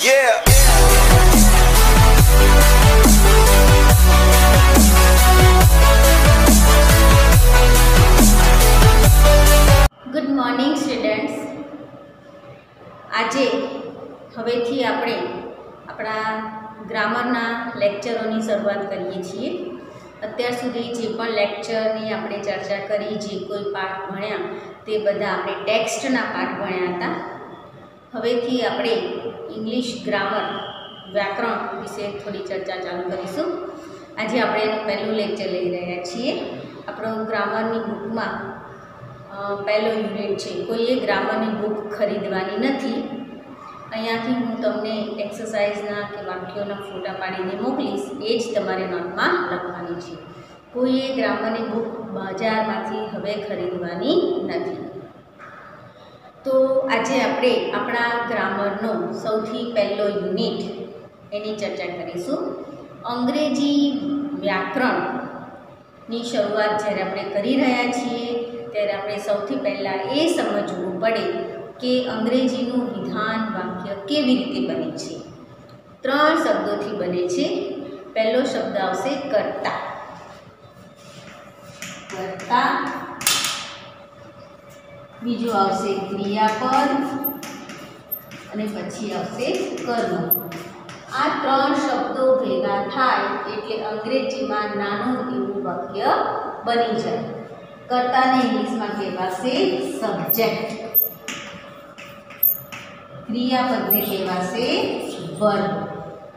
Yeah. Good morning students. આજે હવેથી આપણે આપણા ગ્રામરના લેક્ચરોની શરૂઆત કરીએ છીએ. અત્યાર સુધી જે પણ લેક્ચરની આપણે ચર્ચા કરી, જે કોઈ પાઠ ભણ્યા તે બધા આપણે ટેક્સ્ટના પાઠ ભણ્યા હતા. હવેથી આપણે ઇંગ્લિશ ગ્રામર વ્યાકરણ વિશે થોડી ચર્ચા ચાલુ કરીશું. આજે આપણે એનું પહેલું લેક્ચર લઈ રહ્યા છીએ. આપણો ગ્રામરની બુકમાં પહેલો યુનિટ છે. કોઈએ ગ્રામરની બુક ખરીદવાની નથી. અહીંયાથી હું તમને એક્સરસાઇઝના કે વાક્યોના ફોટા પાડીને મોકલીશ, એ જ તમારે નોટમાં લખવાની છે. કોઈએ ગ્રામરની બુક બજારમાંથી હવે ખરીદવાની નથી. તો આજે આપણે આપણા ગ્રામરનો સૌથી પહેલો યુનિટ એની ચર્ચા કરીશું. અંગ્રેજી વ્યાકરણની શરૂઆત જ્યારે આપણે કરી રહ્યા છીએ ત્યારે આપણે સૌથી પહેલાં એ સમજવું પડે કે અંગ્રેજીનું વિધાન વાક્ય કેવી રીતે બને છે. 3 શબ્દોથી બને છે. પહેલો શબ્દ આવશે કર્તા. કર્તા. બીજો આવશે ક્રિયાપદ અને પછી આવશે કર્મ. આ 3 શબ્દો ભેગા થાય એટલે અંગ્રેજીમાં નાનું એવું વાક્ય બની જાય. કર્તાને ઇંગ્લિશમાં કહેવાશે સબ્જેક્ટ, ક્રિયાપદને કહેવાશે વર્બ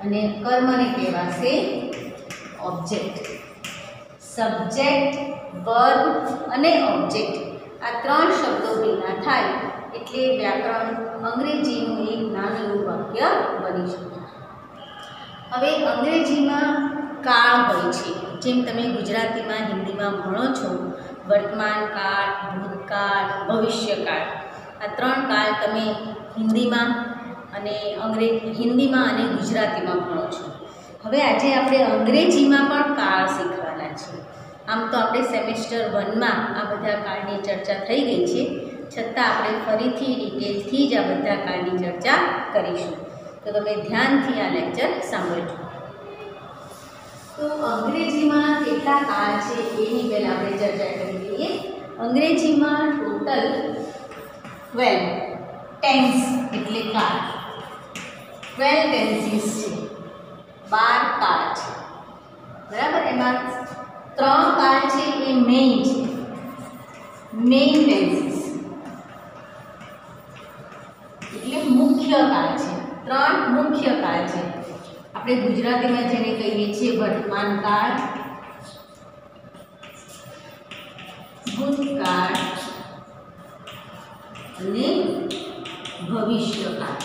અને કર્મને કહેવાશે ઓબ્જેક્ટ. સબ્જેક્ટ, વર્બ અને ઓબ્જેક્ટ, આ 3 શબ્દો ભેગા થાય એટલે વ્યાકરણ અંગ્રેજીનું એક નાનું એવું વાક્ય બની શકે. હવે અંગ્રેજીમાં કાળ હોય છે, જેમ તમે ગુજરાતીમાં હિન્દીમાં ભણો છો. વર્તમાન કાળ, ભૂતકાળ, ભવિષ્યકાળ, આ 3 કાળ તમે હિન્દીમાં અને ગુજરાતીમાં ભણો છો. હવે આજે આપણે અંગ્રેજીમાં પણ કાળ શીખવાના છે. આમ તો આપણે સેમેસ્ટર 1માં આ બધા કાળની ચર્ચા થઈ ગઈ છે, છતાં આપણે ફરીથી ડિટેલથી જ આ બધા કાળની ચર્ચા કરીશું. તો તમે ધ્યાનથી આ લેક્ચર સાંભળજો. તો અંગ્રેજીમાં કેટલા કાળ છે એની પહેલાં આપણે ચર્ચા કરી લઈએ. અંગ્રેજીમાં ટોટલ 12 ટેન્સ એટલે કાળ, 12 ટેન્સીસ છે, 12 કાળ છે. બરાબર. એમાં 3 કાળ છે એ મેઇન છે, મેઇન ટેન્સીસ એટલે મુખ્ય કાળ છે. 3 મુખ્ય કાળ છે. આપણે ગુજરાતીમાં જેને કહીએ છીએ વર્તમાન કાળ, ભૂતકાળ અને ભવિષ્યકાળ.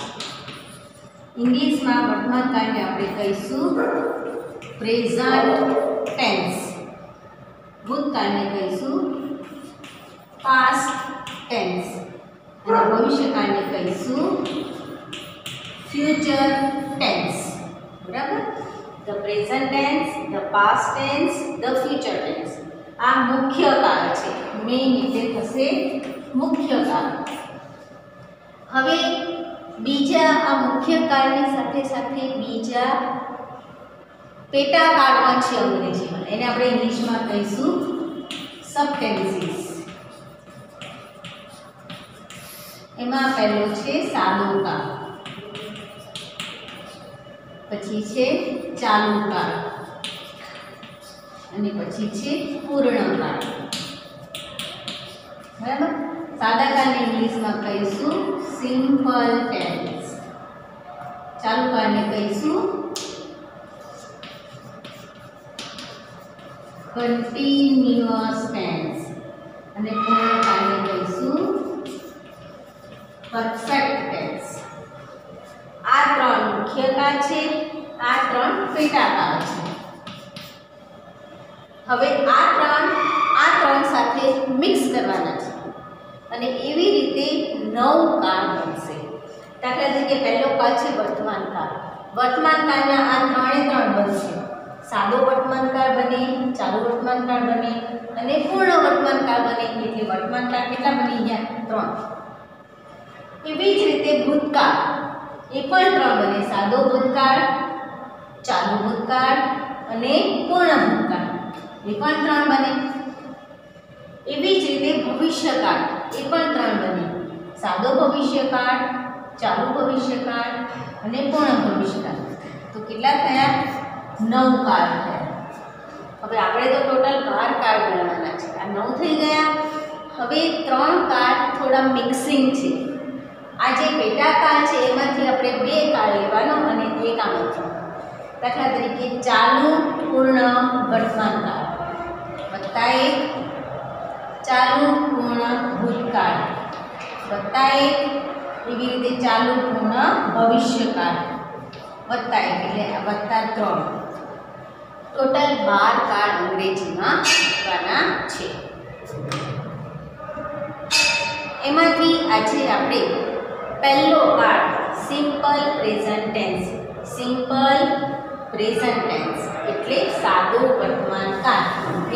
ઇંગ્લિશમાં વર્તમાન કાળને આપણે કહીશું પ્રેઝન્ટ ટેન્સ, ભૂતકાળને કહીશું પાસ્ટ ટેન્સ અને ભવિષ્યકાળને કહીશું ફ્યુચર ટેન્સ. બરાબર. The present tense, the past tense, the future tense, આ મુખ્ય કાળ છે. મેઇન એટલે થશે મુખ્ય કાળ. હવે બીજા આ મુખ્ય કાળની સાથે સાથે બીજા પેટા કાળ પણ છે અંગ્રેજીમાં. એને આપણે ઇંગ્લિશમાં કહીશું સબટેન્સીસ. એમાં પહેલો છે સાદો કાળ, પછી છે ચાલુ કાળ અને પછી છે પૂર્ણ કાળ. બરાબર. સાદા કાળને ઇંગ્લિશમાં કહીશું સિમ્પલ ટેન્સ, ચાલુ કાળને કહીશું કન્ટિન્યુઅસ ટેન્સ અને પૂર્ણ કાળને કહીશું પરફેક્ટ ટેન્સ. આ 3 મુખ્ય કાળ છે, આ 3 પેટા કાળ છે. હવે આ 3 સાથે મિક્સ કરવાના છે અને એવી રીતે 9 કાળ બનશે. દાખલા તરીકે પહેલો કાળ છે વર્તમાન કાળ. વર્તમાન કાળના આ 3 બનશે. સાદો વર્તમાન કાળ બને, ચાલુ વર્તમાન કાળ બને અને પૂર્ણ વર્તમાન કાળ બને. એટલે વર્તમાન કાળ કેટલા બની ગયા? 3. એવી જ રીતે ભૂતકાળ, એ પણ 3 બને, સાદો ભૂતકાળ, ચાલુ ભૂતકાળ અને પૂર્ણ ભૂતકાળ, એ પણ 3 બને. એવી જ રીતે ભવિષ્યકાળ, એ પણ 3 બને, સાદો ભવિષ્યકાળ, ચાલુ ભવિષ્યકાળ અને પૂર્ણ ભવિષ્યકાળ. તો કેટલા થયા? 9 કાળ થયા. હવે આપણે તો ટોટલ 12 કાળ ગણવાના છે. આ 9 થઈ ગયા. હવે 3 કાળ થોડા મિક્સિંગ છે. આ જે પેટા કાળ છે એમાંથી આપણે 2 કાળ લેવાનો અને 1 આમાંથી. દાખલા તરીકે ચાલુ પૂર્ણ વર્તમાન કાળ વત્તા 1 ચાલુ પૂર્ણ ભૂતકાળ વત્તા 1 એવી રીતે ચાલુ પૂર્ણ ભવિષ્યકાળ વત્તા 1 એટલે વત્તા 3. ટોટલ 12 કાળ અંગ્રેજીમાં શીખવાના છે. એમાંથી આજે આપણે પહેલો કાળ simple present tense, simple present tense એટલે સાદો વર્તમાન કાળ,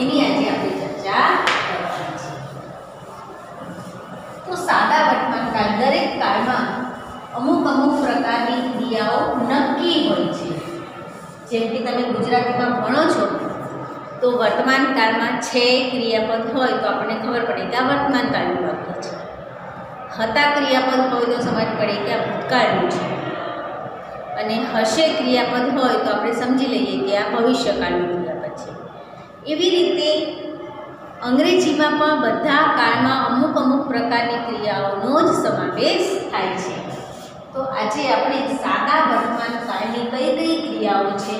એની આજે આપણે ચર્ચા કરવાની છે. તો સાદા વર્તમાન કાળ, દરેક કાળમાં અમુક પ્રકારની ક્રિયાઓ નક્કી હોય છે. જેમ કે તમે ગુજરાતીમાં ભણો છો તો વર્તમાન કાળમાં છે ક્રિયાપદ હોય તો આપણને ખબર પડે કે આ વર્તમાન કાળનું વાક્ય છે. હતા ક્રિયાપદ હોય તો સમજ પડે કે આ ભૂતકાળનું છે. અને હશે ક્રિયાપદ હોય તો આપણે સમજી લઈએ કે આ ભવિષ્યકાળનું ક્રિયાપદ છે. એવી રીતે અંગ્રેજીમાં પણ બધા કાળમાં અમુક પ્રકારની ક્રિયાઓનો જ સમાવેશ થાય છે. તો આજે આપણે સાદા વર્તમાન કાળની કઈ ક્રિયાઓ છે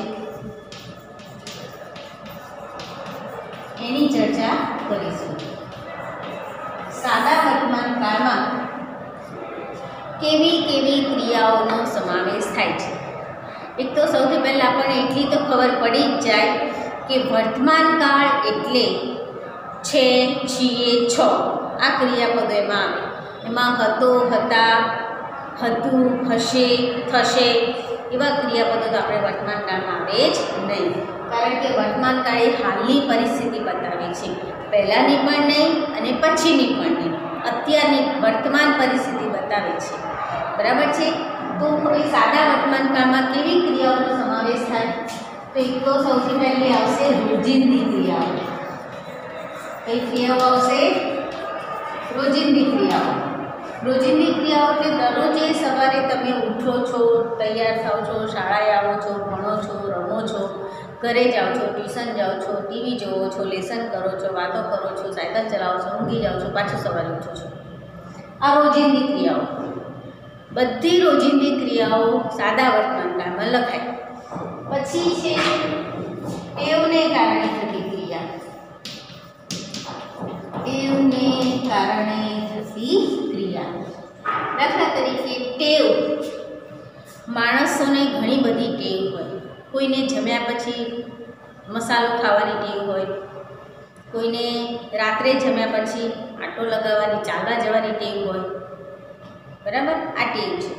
એની ચર્ચા કરીશું. સાદા વર્તમાન કાળમાં કેવી ક્રિયાઓનો સમાવેશ થાય છે? એક તો સૌથી પહેલાં આપણને એટલી તો ખબર પડી જ જાય કે વર્તમાન કાળ એટલે છે, છીએ, છો આ ક્રિયાપદો એમાં આવે. એમાં હતો, હતા, હતું, હશે, થશે એવા ક્રિયાપદો તો આપણે વર્તમાન કાળમાં આવે જ નહીં. કારણ કે વર્તમાન કાળ એ હાલની પરિસ્થિતિ બતાવે છે, પહેલાંની પણ નહીં અને પછીની પણ નહીં, અત્યારની વર્તમાન પરિસ્થિતિ બતાવે છે. બરાબર છે? તો હવે સાદા વર્તમાન કાળમાં કેવી ક્રિયાઓનો સમાવેશ થાય? તો એક તો સૌથી પહેલી આવશે રોજિંદી ક્રિયાઓ. કઈ ક્રિયાઓ આવશે? રોજિંદી ક્રિયાઓ. રોજિંદી ક્રિયાઓ એટલે દરરોજ સવારે તમે ઉઠો છો, તૈયાર થાઓ છો, શાળાએ આવો છો, ભણો છો, રમો છો, ઘરે જાઓ છો, ટ્યુશન જાઓ છો, ટીવી જોવો છો, લેસન કરો છો, વાતો કરો છો, સાયકલ ચલાવો છો, ઊંઘી જાઓ છો, પાછું સવારે ઉઠો છો. આ રોજિંદી ક્રિયાઓ. બધી રોજિંદી ક્રિયાઓ સાદા વર્તમાન કાળમાં લખાય. પછી છે ટેવને કારણે થતી ક્રિયા. ટેવને કારણે થતી ક્રિયા. દાખલા તરીકે ટેવ. માણસોને ઘણી બધી ટેવ હોય. કોઈને જમ્યા પછી મસાલો ખાવાની ટેવ હોય, કોઈને રાત્રે જમ્યા પછી આટો લગાવવાની, ચાલવા જવાની ટેવ હોય. બરાબર? આ ટેવ છે.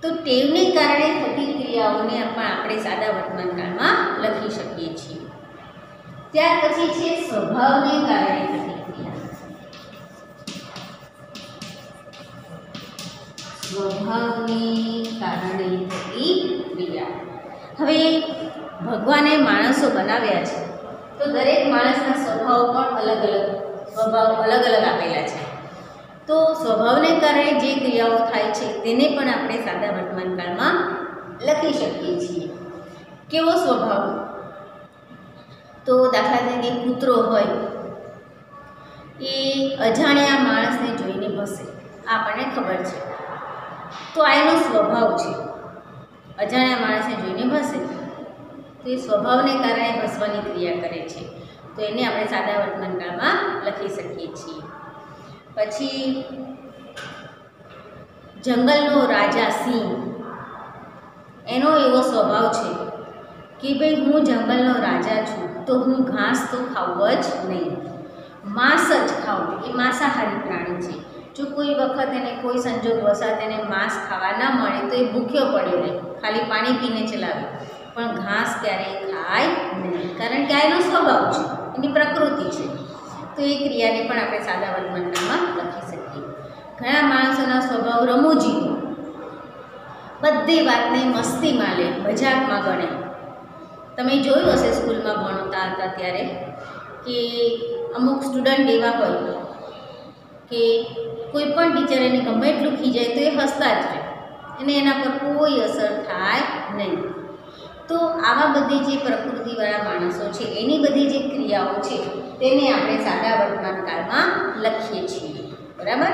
તો ટેવને કારણે થતી ક્રિયાઓને પણ આપણે સાદા વર્તમાન કાળમાં લખી શકીએ છીએ. ત્યાર પછી છે સ્વભાવને કારણે થતી ક્રિયા. સ્વભાવને કારણે થતી ક્રિયા. હવે ભગવાને માણસો બનાવ્યા છે તો દરેક માણસના સ્વભાવ અલગ આપેલા છે. તો સ્વભાવને કારણે જે ક્રિયાઓ થાય છે તેને પણ આપણે સાદા વર્તમાન કાળમાં લખી શકીએ છીએ. કેવો સ્વભાવ? તો દાખલા તરીકે કૂતરો હોય એ અજાણ્યા માણસને જોઈને ભસે, આપણને ખબર છે. તો આ એનો સ્વભાવ છે. અજાણ્યા માણસને જોઈને ભસે તો એ સ્વભાવને કારણે ભસવાની ક્રિયા કરે છે. તો એને આપણે સાદા વર્તમાન કાળમાં લખી શકીએ છીએ. પછી જંગલનો રાજા સિંહ, એનો એવો સ્વભાવ છે કે ભાઈ હું જંગલનો રાજા છું તો હું ઘાસ તો ખાવું જ નહીં, માંસ જ ખાવું. એ માંસાહારી પ્રાણી છે. જો કોઈ વખત એને કોઈ સંજોગવશાત એને માંસ ખાવા ન મળે તો એ ભૂખ્યો પડ્યો રહે, ખાલી પાણી પીને ચલાવે, પણ ઘાસ ક્યારેય ખાય નહીં. કારણ કે આ એનો સ્વભાવ છે, એની પ્રકૃતિ છે. તો એ ક્રિયાને પણ આપણે સાદા વર્તમાન કાળમાં લખી શકીએ. ઘણા માણસોના સ્વભાવ રમૂજી હોય, બધી વાતને મસ્તીમાં લે, મજાકમાં ગણે. તમે જોયું હશે સ્કૂલમાં ભણતા હતા ત્યારે કે અમુક સ્ટુડન્ટ એવા હોય કે કોઈ પણ ટીચર એને ગમે એટલું ખીજાય તો એ હસતા જ રહે, એને એના પર કોઈ અસર થાય નહીં. તો આવા બધી જે પ્રકૃતિવાળા માણસો છે એની બધી જે ક્રિયાઓ છે તેને આપણે સાદા વર્તમાન કાળમાં લખીએ છીએ. બરાબર.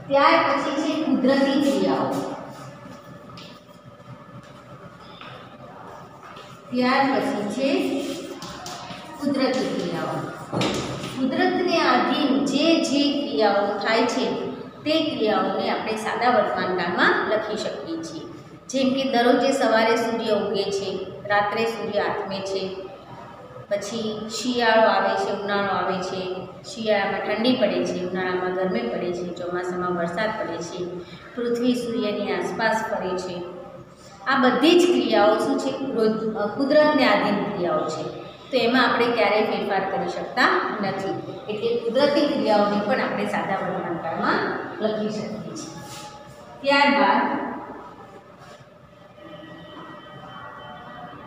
ત્યાર પછી છે કુદરતી ક્રિયાઓ. ત્યાર પછી છે કુદરતી ક્રિયાઓ. કુદરતને આધીન જે ક્રિયાઓ થાય છે તે ક્રિયાઓને આપણે સાદા વર્તમાન કાળમાં લખી શકીએ છીએ. જેમ કે દરરોજે સવારે સૂર્ય ઉગે છે, રાત્રે સૂર્ય આથમે છે, પછી શિયાળો આવે છે, ઉનાળો આવે છે, શિયાળામાં ઠંડી પડે છે, ઉનાળામાં ગરમી પડે છે, ચોમાસામાં વરસાદ પડે છે, પૃથ્વી સૂર્યની આસપાસ ફરે છે. આ બધી જ ક્રિયાઓ શું છે? કુદરતને આધીન ક્રિયાઓ છે. તો એમાં આપણે ક્યારેય ફેરફાર કરી શકતા નથી. એટલે કુદરતી ક્રિયાઓને પણ આપણે સાદા વર્તમાન કાળમાં લખી શકીએ છીએ. ત્યારબાદ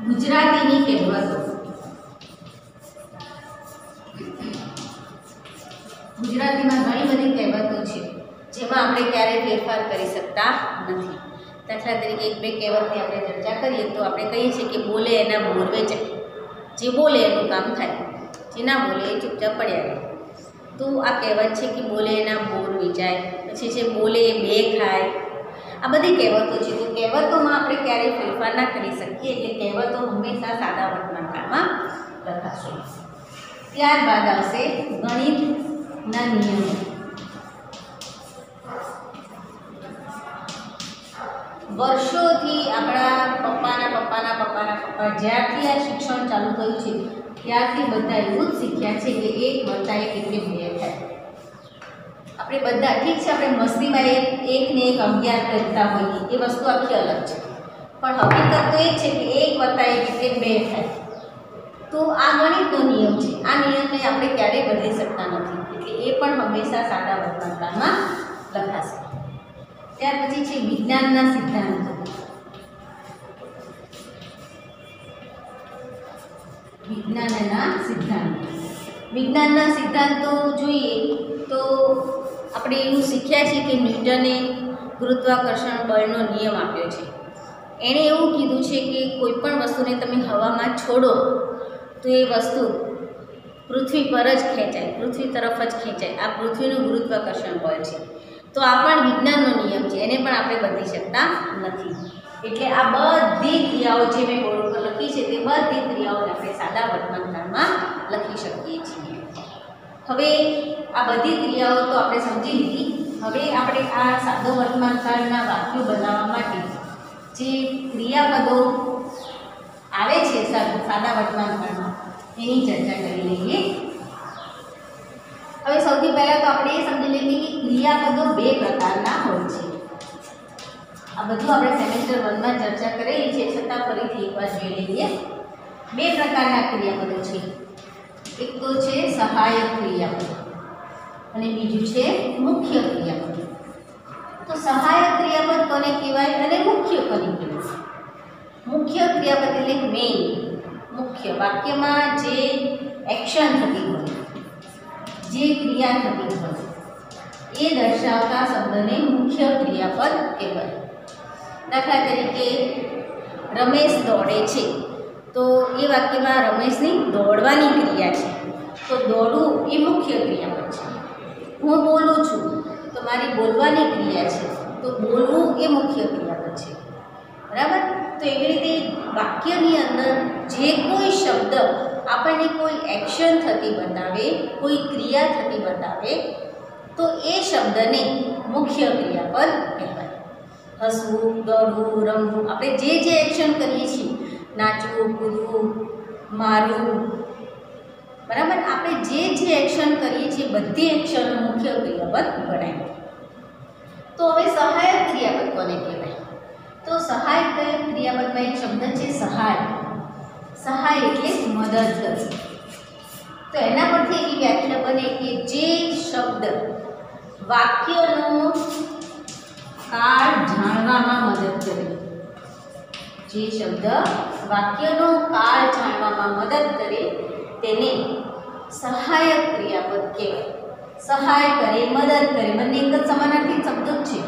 ગુજરાતીની કહેવતો. ગુજરાતીમાં ઘણી બધી કહેવતો છે જેમાં આપણે ક્યારેય ફેરફાર કરી શકતા નથી. દાખલા તરીકે એક બે કહેવતની આપણે ચર્ચા કરીએ તો આપણે કહીએ છીએ કે બોલે એના બોર વેચાય. જે બોલે એનું કામ થાય, જે ના બોલે એ ચૂપચાપ પડ્યા રહે. તો આ કહેવત છે કે બોલે એના બોર વેચાય. પછી છે બોલે એ બે ખાય. આ બધી કહેવતો છે. તો કહેવતોમાં આપણે ક્યારેય ફેરફાર ના કરી શકીએ, એટલે કહેવતો હંમેશા સાદા વર્તમાન કાળમાં લખાશે. ત્યારબાદ આવશે ગણિતના નિયમો. વર્ષોથી આપણા પપ્પા જ્યારથી આ શિક્ષણ ચાલુ થયું છે ત્યારથી બધા એવું જ શીખ્યા છે કે 1 + 1 એટલે 2 થાય. આપણે બધા ઠીક છે, આપણે મસ્તીમાં એક ને એક 11 કરતા હોઈએ, એ વસ્તુ આખી અલગ છે. પણ હકીકત તો એ છે કે 1 + 1 એટલે 2 થાય. તો આ ગણિતનો નિયમ છે. આ નિયમને આપણે ક્યારેય બદલી શકતા નથી, એટલે એ પણ હંમેશા સાદા વર્તમાન કાળમાં લખાશે. ત્યાર પછી છે વિજ્ઞાનના સિદ્ધાંતો. વિજ્ઞાનના સિદ્ધાંતો જોઈએ તો આપણે એવું શીખ્યા છીએ કે ન્યૂટને ગુરુત્વાકર્ષણ બળનો નિયમ આપ્યો છે. એણે એવું કીધું છે કે કોઈ પણ વસ્તુને તમે હવામાં છોડો તો એ વસ્તુ પૃથ્વી પર જ ખેંચાય, પૃથ્વી તરફ જ ખેંચાય. આ પૃથ્વીનું ગુરુત્વાકર્ષણ બળ છે. તો આ પણ વિજ્ઞાનનો નિયમ છે, એને પણ આપણે બદલી શકતા નથી. એટલે આ બધી ક્રિયાઓ જે મેં બોર્ડ પર લખી છે તે બધી ક્રિયાઓને આપણે સાદા વર્તમાન કાળમાં લખી શકીએ છીએ. હવે આ બધી ક્રિયાઓ તો આપણે સમજી લીધી. હવે આપણે આ સાદો વર્તમાન કાળના વાક્યો બનાવવા માટે જે ક્રિયાપદો આવે છે સાદા વર્તમાન કાળમાં એની ચર્ચા કરી લઈએ. હવે સૌથી પહેલાં તો આપણે એ સમજી લઈએ કે ક્રિયાપદો 2 પ્રકારના હોય છે. આ બધું આપણે સેમેસ્ટર 1 માં ચર્ચા કરેલી છે, છતાં ફરીથી એકવાર જોઈ લઈએ. 2 પ્રકારના ક્રિયાપદો છે. એક તો છે સહાયક ક્રિયાપદ અને બીજું છે મુખ્ય ક્રિયાપદ. તો સહાયક ક્રિયાપદ કોને કહેવાય અને મુખ્ય કોને કહેવાય? મુખ્ય ક્રિયાપદ એટલે મેઇન, મુખ્ય, વાક્યમાં જે એક્શન થતી હોય, જે ક્રિયા થતી હોય એ દર્શાવતા શબ્દને મુખ્ય ક્રિયાપદ કહેવાય. દાખલા તરીકે રમેશ દોડે છે, તો એ વાક્યમાં રમેશની દોડવાની ક્રિયા છે, તો દોડવું એ મુખ્ય ક્રિયાપદ છે. હું બોલું છું તો મારી બોલવાની ક્રિયા છે, તો બોલવું એ મુખ્ય ક્રિયાપદ છે. બરાબર. તો એવી રીતે વાક્યની અંદર જે કોઈ શબ્દ આપણને કોઈ એક્શન થતી બતાવે, કોઈ ક્રિયા થતી બતાવે, તો એ શબ્દને મુખ્ય ક્રિયાપદ કહેવાય. હસવું, દોડવું, રમવું, આપણે જે એક્શન કરીએ છીએ, નાચવું, કૂદવું, મારવું, બરાબર, આપણે જે એક્શન કરીએ છીએ બધી એક્શનનો મુખ્ય ક્રિયાપદ ગણાય. તો હવે સહાયક ક્રિયાપદ કોને કહેવાય? તો સહાયક ક્રિયાપદમાં એક શબ્દ છે સહાય. સહાય એટલે મદદ કરવી. તો એના પરથી એવી વ્યાખ્યા બને કે જે શબ્દ વાક્યનો કાળ જાણવામાં મદદ કરે, જે શબ્દ વાક્યનો કાળ જાણવામાં મદદ કરે તેને સહાયક ક્રિયાપદ કહેવાય. સહાય કરે, મદદ કરે, બંને એક જ સમાનાર્થી શબ્દો જ છે.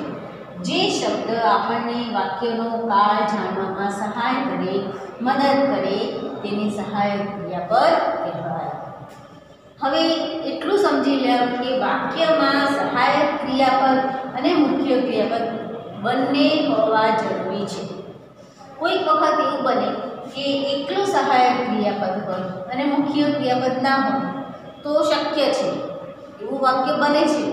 જે શબ્દ આપણને વાક્યનો કાળ જાણવામાં સહાય કરે, મદદ કરે તેને સહાયક ક્રિયાપદ કહેવાય. હવે એટલું સમજી લેવું કે વાક્યમાં સહાયક ક્રિયાપદ અને મુખ્ય ક્રિયાપદ બંને હોવા જરૂરી છે. કોઈક વખત એવું બને કે એકલું સહાયક ક્રિયાપદ હોય અને મુખ્ય ક્રિયાપદ ના હોય તો શક્ય છે, એવું વાક્ય બને છે.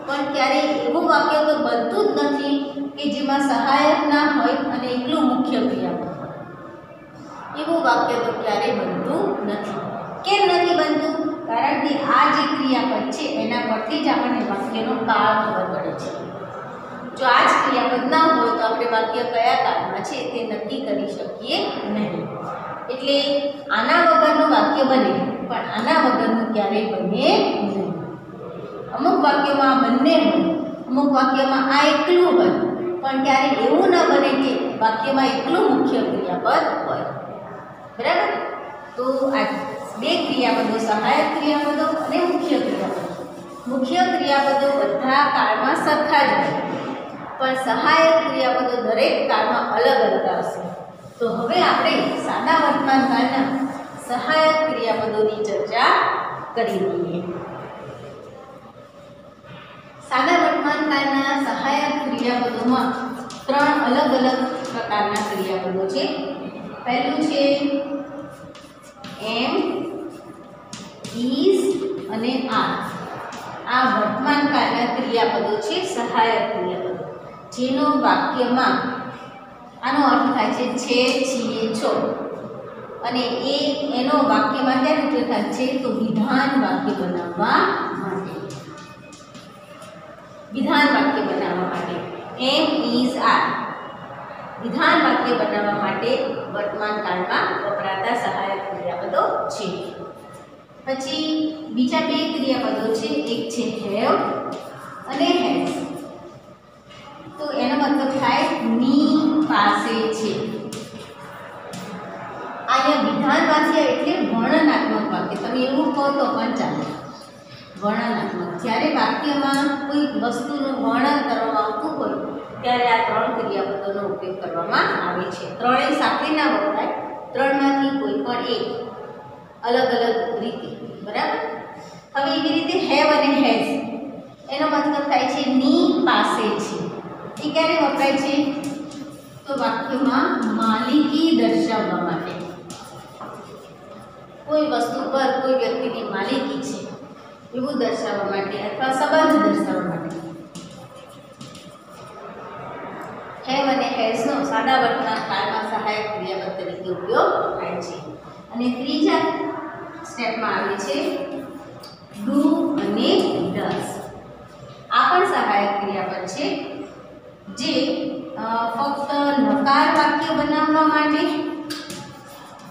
પણ ક્યારેય એવું વાક્ય તો બનતું જ નથી કે જેમાં સહાયક ના હોય અને એકલું મુખ્ય ક્રિયાપદ હોય. એવું વાક્ય તો ક્યારેય બનતું નથી. કેમ નથી બનતું? કારણ કે આ જે ક્રિયાપદ છે એના પરથી જ આપણને વાક્યનો કાળ ખબર પડે છે. જો આ જ ક્રિયાપદ ના હોય તો આપણે વાક્ય કયા કાળમાં છે તે નક્કી કરી શકીએ નહીં. એટલે આના વગરનું વાક્ય બને, પણ આના વગરનું ક્યારેય બને નહીં. અમુક વાક્યોમાં બંને હોય, અમુક વાક્યમાં આ એકલું હોય, પણ ક્યારેય એવું ન બને કે વાક્યમાં એકલું મુખ્ય ક્રિયાપદ હોય. બરાબર? તો આ બે ક્રિયાપદો સહાયક ક્રિયાપદો અને મુખ્ય ક્રિયાપદો. મુખ્ય ક્રિયાપદો બધા કાળમાં સરખા જ હોય, પણ સહાયક ક્રિયાપદો દરેક કાળમાં અલગ અલગ આવશે. તો હવે આપણે સાદા વર્તમાન કાળના સહાયક ક્રિયાપદોની ચર્ચા કરી લઈએ. સાદા વર્તમાન કાળના સહાયક ક્રિયાપદોમાં 3 અલગ અલગ પ્રકારના ક્રિયાપદો છે. પહેલું છે એમ, ઇઝ અને આર. આ વર્તમાન કાળના ક્રિયાપદો છે, સહાયક ક્રિયાપદો, જેનો વાક્યમાં આનો અર્થ થાય છે, છીએ, છો, અને એનો વાક્યમાં ક્યારે ઉપયોગ થાય છે? તો વિધાન વાક્ય બનાવવા માટે. વિધાન વાક્ય બનાવવા માટે એમ, ઇઝ, આર વિધાન વાક્ય બનાવવા માટે વર્તમાન કાળમાં વપરાતા સહાયક ક્રિયાપદો છે. પછી બીજા 2 ક્રિયાપદો છે, એક છે હેવ અને હેઝ. તો એનો મતલબ થાય ની પાસે છે. અહીંયા વિધાન વાક્ય એટલે વર્ણનાત્મક વાક્ય. તમે એવું કહો તો પણ ચાલે. વર્ણનાત્મક, જ્યારે વાક્યમાં કોઈ વસ્તુનું વર્ણન કરવામાં આવતું હોય ત્યારે આ 3 ક્રિયાપદોનો ઉપયોગ કરવામાં આવે છે. ત્રણેય સાથે ના વપરાય, 3માંથી કોઈ પણ એક અલગ અલગ રીતે. બરાબર? હવે એવી રીતે હેવ અને હેઝ એનો મતલબ થાય છે ની પાસે છે. એ ક્યારે વપરાય છે? તો વાક્યમાં માલિકી દર્શાવવા માટે. કોઈ વસ્તુ પર કોઈ વ્યક્તિની માલિકી છે એવું દર્શાવવા માટે અથવા સંબંધ દર્શાવવા માટે. હેવ અને હેઝનો સાદા વર્તમાન કાળમાં સહાયક ક્રિયાપદ તરીકે ઉપયોગ થાય છે. અને ત્રીજા સ્ટેપમાં આવે છે ડુ અને ડઝ. આ પણ સહાયક ક્રિયાપદ છે, જે ફક્ત નકાર વાક્ય બનાવવા માટે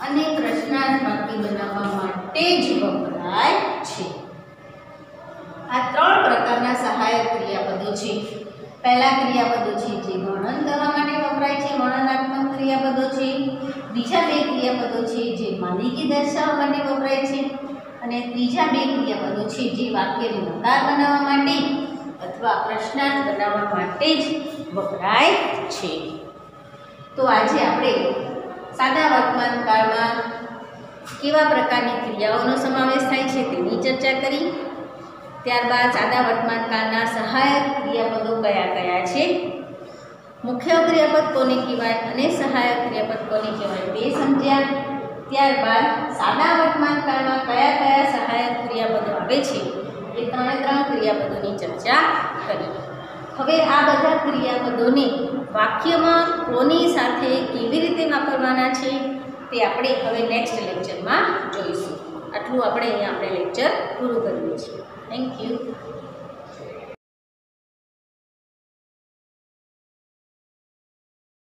અને પ્રશ્નાર્થ વાક્ય બનાવવા માટે જ વપરાય છે. આ 3 પ્રકારના સહાયક ક્રિયાપદો છે. પહેલા ક્રિયાપદો છે જે વર્ણન કરવા માટે વપરાય છે, વર્ણનાત્મક ક્રિયાપદો છે. બીજા 2 ક્રિયાપદો છે જે માલિકી દર્શાવવા માટે વપરાય છે, અને ત્રીજા 2 ક્રિયાપદો છે જે વાક્યને નકાર બનાવવા માટે અથવા પ્રશ્નાર્થ બનાવવા માટે જ વપરાય છે. તો આજે આપણે સાદા વર્તમાન કાળમાં કેવા પ્રકારની ક્રિયાઓનો સમાવેશ થાય છે તેની ચર્ચા કરી. ત્યારબાદ સાદા વર્તમાન કાળના સહાયક ક્રિયાપદો કયા કયા છે, મુખ્ય ક્રિયાપદ કોને કહેવાય અને સહાયક ક્રિયાપદ કોને કહેવાય તે સમજ્યા. ત્યારબાદ સાદા વર્તમાન કાળમાં કયા કયા સહાયક ક્રિયાપદો આવે છે એ 3 ક્રિયાપદોની ચર્ચા કરી. હવે આ બધા ક્રિયાપદોને વાક્યમાં કોની સાથે કેવી રીતે વાપરવાના છે તે આપણે હવે નેક્સ્ટ લેક્ચરમાં જોઈશું. આટલું આપણે અહીંયા લેક્ચર પૂરું કરીએ છીએ. Thank you.